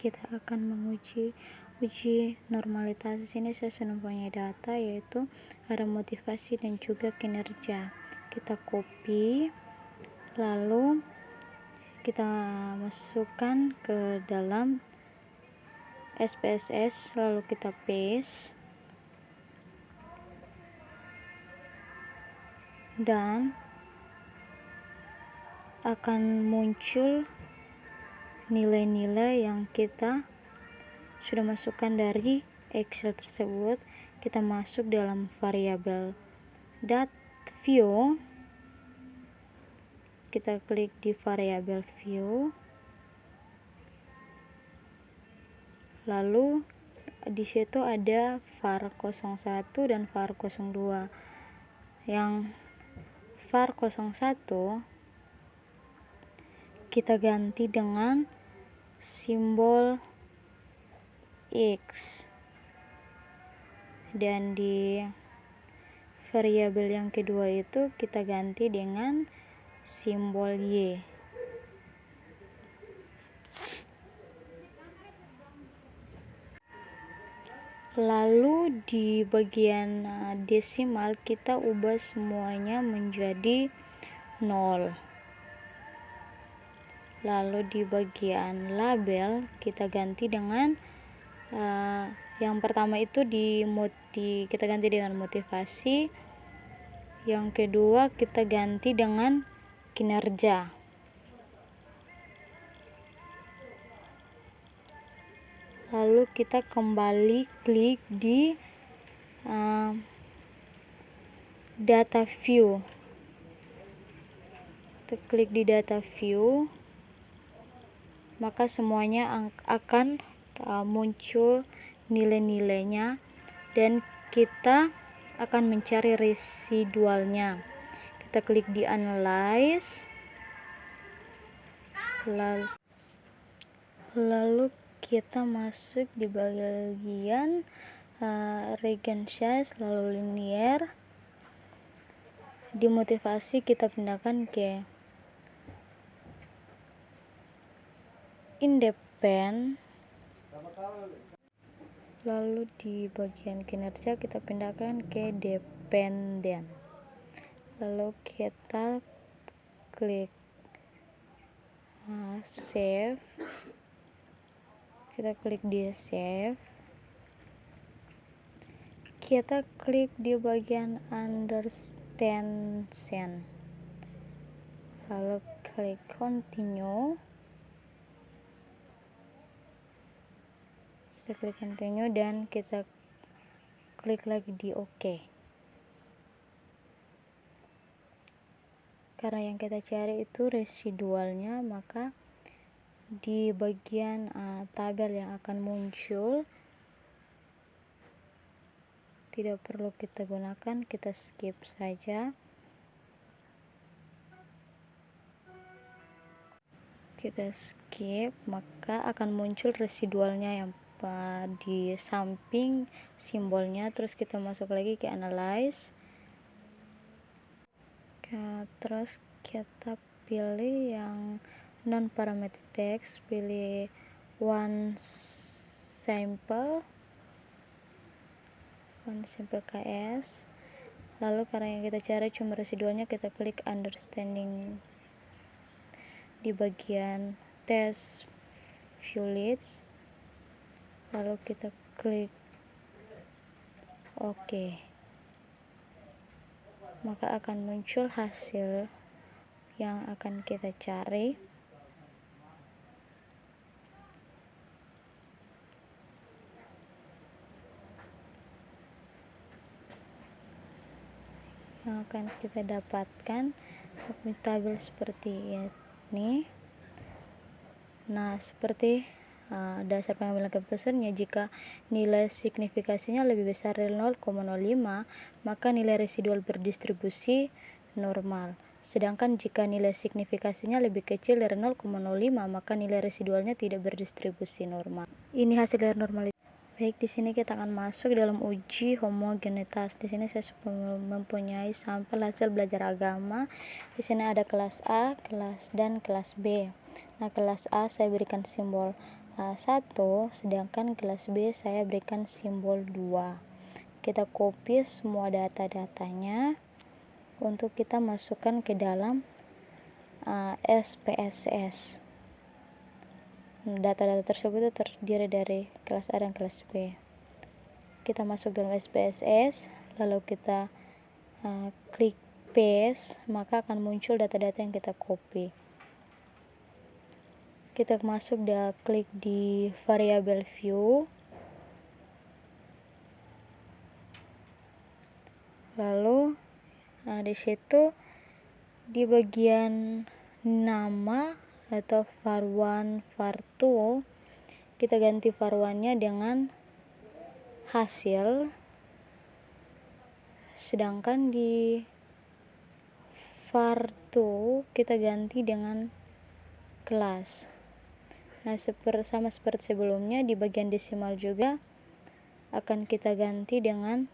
kita akan menguji normalitas. Di sini saya sudah mempunyai data, yaitu ada motivasi dan juga kinerja. Kita copy, lalu kita masukkan ke dalam SPSS, lalu kita paste, dan akan muncul nilai-nilai yang kita sudah masukkan dari Excel tersebut. Kita masuk dalam variabel .view, kita klik di variabel view, lalu di situ ada var 01 dan var 02. Yang var 01 kita ganti dengan simbol X, dan di variabel yang kedua itu kita ganti dengan simbol Y. Lalu di bagian desimal kita ubah semuanya menjadi 0. Lalu di bagian label kita ganti dengan yang pertama itu kita ganti dengan motivasi, yang kedua kita ganti dengan kinerja. Lalu kita kembali klik di data view. Kita klik di data view, maka semuanya akan muncul nilai-nilainya, dan kita akan mencari residualnya. Kita klik di analyze, lalu kita masuk di bagian region size, lalu linear. Di motivasi kita pindahkan ke independent, lalu di bagian kinerja kita pindahkan ke dependent, lalu kita klik save, kita klik di save, kita klik di bagian understand, lalu klik continue. Kita klik continue dan kita klik lagi di OK. Karena yang kita cari itu residualnya, maka di bagian tabel yang akan muncul tidak perlu kita gunakan, kita skip saja. Kita skip, maka akan muncul residualnya yang di samping simbolnya. Terus kita masuk lagi ke analyze, terus kita pilih yang non parametric text, pilih one sample KS. Lalu karena yang kita cari cuma residualnya, kita klik understanding di bagian test view leads, lalu kita klik OK, maka akan muncul hasil yang akan kita cari. Yang akan kita dapatkan tabel seperti ini. Nah, seperti dasar pengambilan keputusannya, jika nilai signifikasinya lebih besar dari 0,05, maka nilai residual berdistribusi normal. Sedangkan jika nilai signifikasinya lebih kecil dari 0,05, maka nilai residualnya tidak berdistribusi normal. Ini hasil dari normalitas. Baik, di sini kita akan masuk dalam uji homogenitas. Di sini saya mempunyai sampel hasil belajar agama. Di sini ada kelas A, kelas dan kelas B. Nah, kelas A saya berikan simbol 1, sedangkan kelas B saya berikan simbol 2. Kita copy semua data-datanya untuk kita masukkan ke dalam SPSS. Data-data tersebut terdiri dari kelas A dan kelas B. Kita masuk dalam SPSS, lalu kita klik paste, maka akan muncul data-data yang kita copy. Kita masuk dan klik di variable view, lalu di situ di bagian nama atau var1, var2, kita ganti var1-nya dengan hasil, sedangkan di var2 kita ganti dengan kelas. Nah, sama seperti sebelumnya, di bagian desimal juga akan kita ganti dengan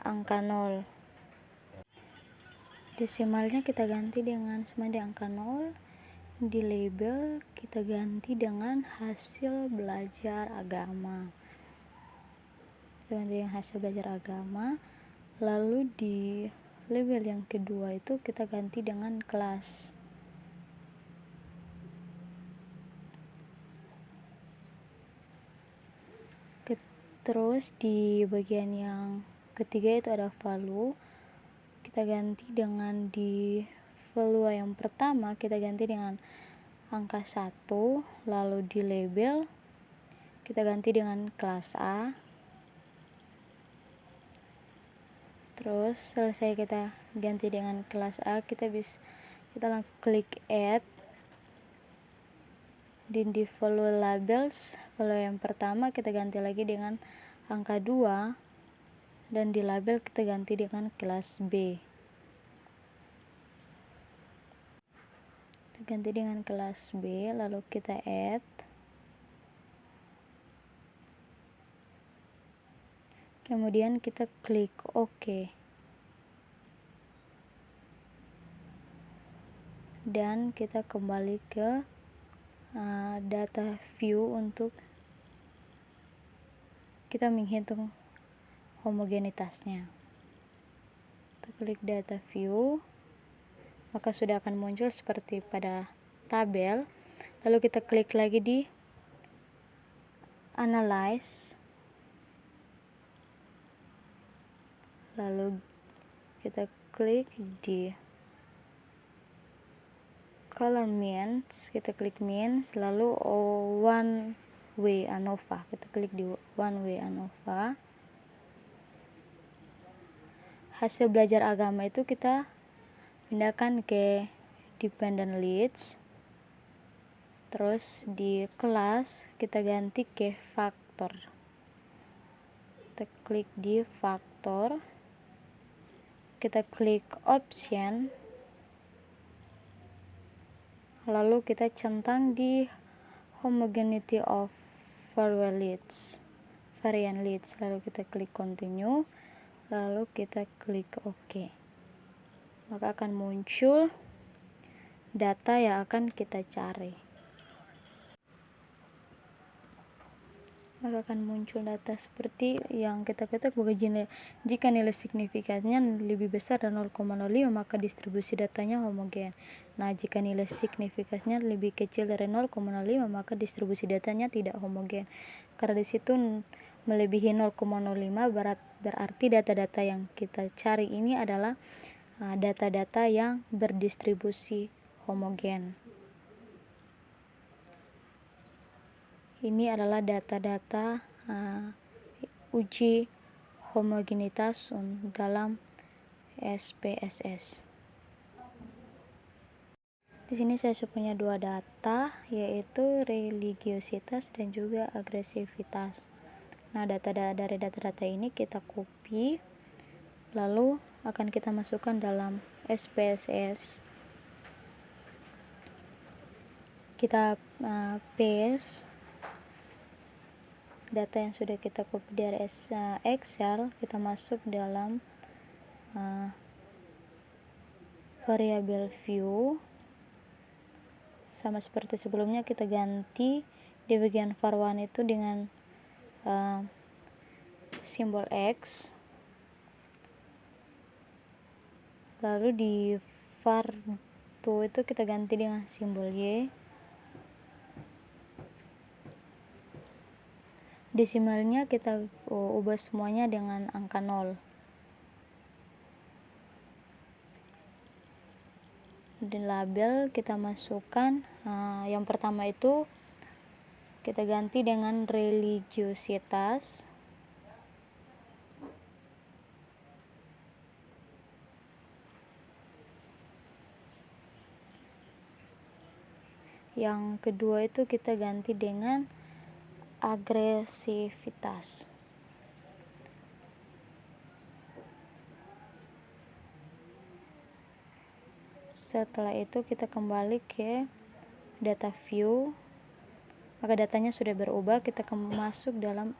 angka 0. Desimalnya kita ganti dengan sama di angka 0. Di label kita ganti dengan hasil belajar agama. Kita ganti dengan hasil belajar agama. Lalu di label yang kedua itu kita ganti dengan kelas. Terus di bagian yang ketiga itu ada value. Kita ganti dengan di value yang pertama kita ganti dengan angka 1, lalu di label kita ganti dengan kelas A. Terus selesai kita ganti dengan kelas A, kita klik add. Di value labels, value yang pertama kita ganti lagi dengan angka 2, dan di label kita ganti dengan kelas B. Kita ganti dengan kelas B, lalu kita add. Kemudian kita klik OK. Dan kita kembali ke data view untuk kita menghitung homogenitasnya. Kita klik data view, maka sudah akan muncul seperti pada tabel. Lalu kita klik lagi di analyze, lalu kita klik di color means, kita klik means, lalu one way ANOVA, kita klik di one way ANOVA. Hasil belajar agama itu kita pindahkan ke dependent list. Terus di kelas kita ganti ke faktor. Kita klik di faktor. Kita klik option. Lalu kita centang di homogeneity of variant leads. Lalu kita klik continue. Lalu kita klik OK. Maka akan muncul data yang akan kita cari. Maka akan muncul data seperti yang kita ketik. Jika nilai signifikannya lebih besar dari 0,05, maka distribusi datanya homogen. Nah, jika nilai signifikannya lebih kecil dari 0,05, maka distribusi datanya tidak homogen. Karena di situ melebihi 0,05 berarti data-data yang kita cari ini adalah data-data yang berdistribusi homogen. Ini adalah data-data uji homogenitas dalam SPSS. Di sini saya punya dua data, yaitu religiositas dan juga agresivitas. Nah, dari data-data ini kita copy, lalu akan kita masukkan dalam SPSS. Kita paste data yang sudah kita copy dari Excel, kita masuk dalam variable view. Sama seperti sebelumnya, kita ganti di bagian var1 itu dengan simbol X, lalu di var2 itu kita ganti dengan simbol Y. Desimalnya kita ubah semuanya dengan angka 0. Di label kita masukkan yang pertama itu kita ganti dengan religiositas. Yang kedua itu kita ganti dengan agresivitas. Setelah itu kita kembali ke data view, maka datanya sudah berubah. Kita masuk dalam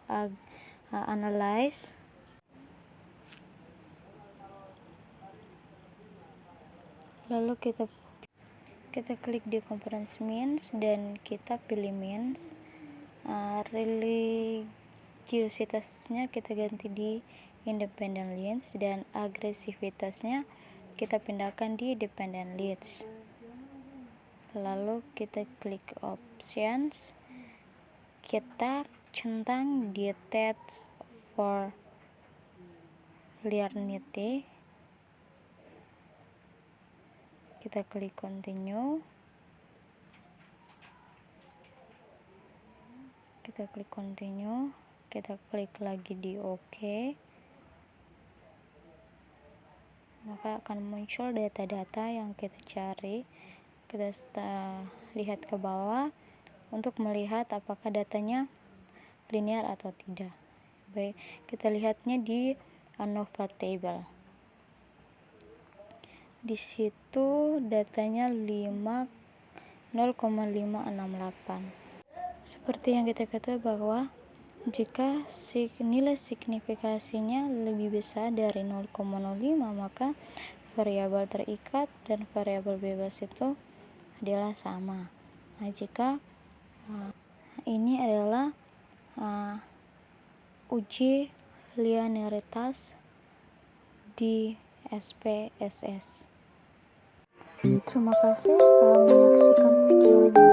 analyze, lalu kita klik di components means dan kita pilih means. Religiositasnya kita ganti di independent leads dan agresivitasnya kita pindahkan di dependent leads. Lalu kita klik options, kita centang detach for linearity, kita klik continue, kita klik lagi di OK, maka akan muncul data-data yang kita cari. Kita lihat ke bawah untuk melihat apakah datanya linear atau tidak. Baik, kita lihatnya di ANOVA table. Di situ datanya 0,568. Seperti yang kita ketahui bahwa jika nilai signifikasinya lebih besar dari 0,05, maka variabel terikat dan variabel bebas itu adalah sama. Nah, jika ini adalah uji linearitas di SPSS. Terima kasih telah menyaksikan videonya.